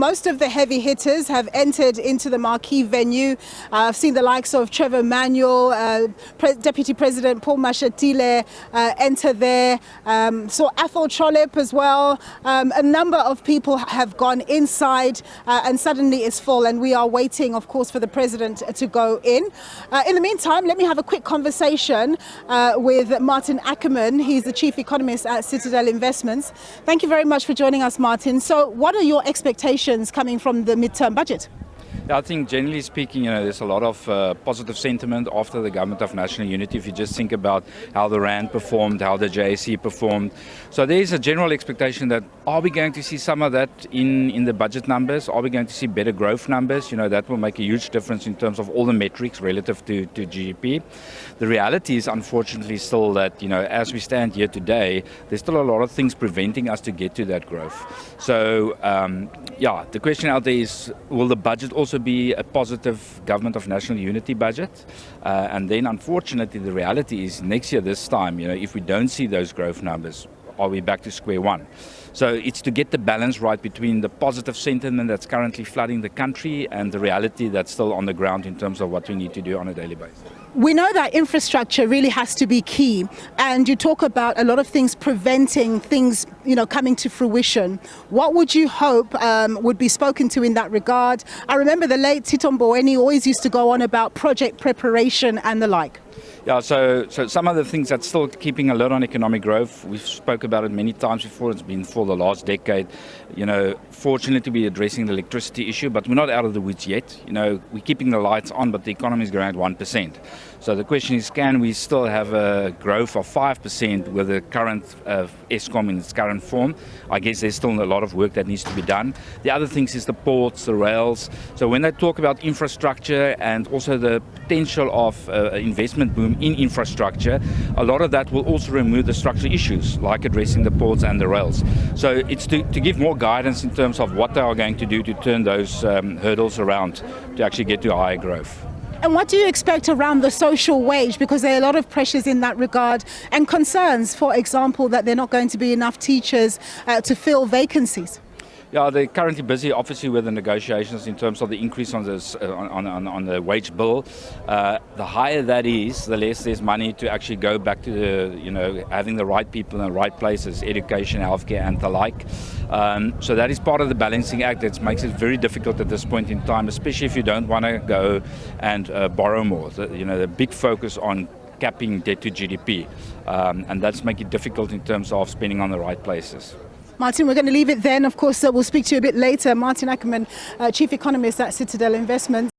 most of the heavy hitters have entered into the marquee venue. I've seen the likes of Trevor Manuel, Deputy President Paul Mashatile enter there. Saw Athol Cholip as well. A number of people have gone inside and suddenly it's full, and we are waiting, of course, for the President to go in. In the meantime, let me have a quick conversation with Maarten Ackerman. He's the Chief Economist at Citadel Investments. Thank you very much for joining us, Maarten. So what are your expectations coming from the midterm budget? Yeah, I think generally speaking, there's a lot of positive sentiment after the Government of National Unity. If you just think about how the Rand performed, how the JSE performed. So there is a general expectation that are we going to see some of that in the budget numbers? Are we going to see better growth numbers? That will make a huge difference in terms of all the metrics relative to GDP. The reality is unfortunately still that, as we stand here today, there's still a lot of things preventing us to get to that growth. So, the question out there is, will the budget also be a positive Government of National Unity budget? And then unfortunately the reality is next year this time, if we don't see those growth numbers, are we back to square one? So it's to get the balance right between the positive sentiment that's currently flooding the country and the reality that's still on the ground in terms of what we need to do on a daily basis. We know that infrastructure really has to be key, and you talk about a lot of things preventing things, coming to fruition. What would you hope would be spoken to in that regard? I remember the late Tito Mboweni always used to go on about project preparation and the like. Yeah, so some of the things that's still keeping a lid on economic growth, we've spoke about it many times before, it's been for the last decade. Fortunately we're addressing the electricity issue, but we're not out of the woods yet. We're keeping the lights on, but the economy is growing at 1%. So the question is, can we still have a growth of 5% with the current Eskom in its current form? I guess there's still a lot of work that needs to be done. The other things is the ports, the rails. So when they talk about infrastructure and also the potential of investment boom in infrastructure, a lot of that will also remove the structural issues like addressing the ports and the rails. So it's to give more guidance in terms of what they are going to do to turn those hurdles around to actually get to higher growth. And what do you expect around the social wage? Because there are a lot of pressures in that regard and concerns, for example, that there are not going to be enough teachers to fill vacancies. Yeah, they're currently busy, obviously, with the negotiations in terms of the increase on this on the wage bill. The higher that is, the less there's money to actually go back to having the right people in the right places, education, healthcare, and the like. So that is part of the balancing act that makes it very difficult at this point in time, especially if you don't want to go and borrow more. The big focus on capping debt to GDP, and that's making it difficult in terms of spending on the right places. Maarten, we're going to leave it then. Of course, we'll speak to you a bit later. Maarten Ackerman, Chief Economist at Citadel Investments.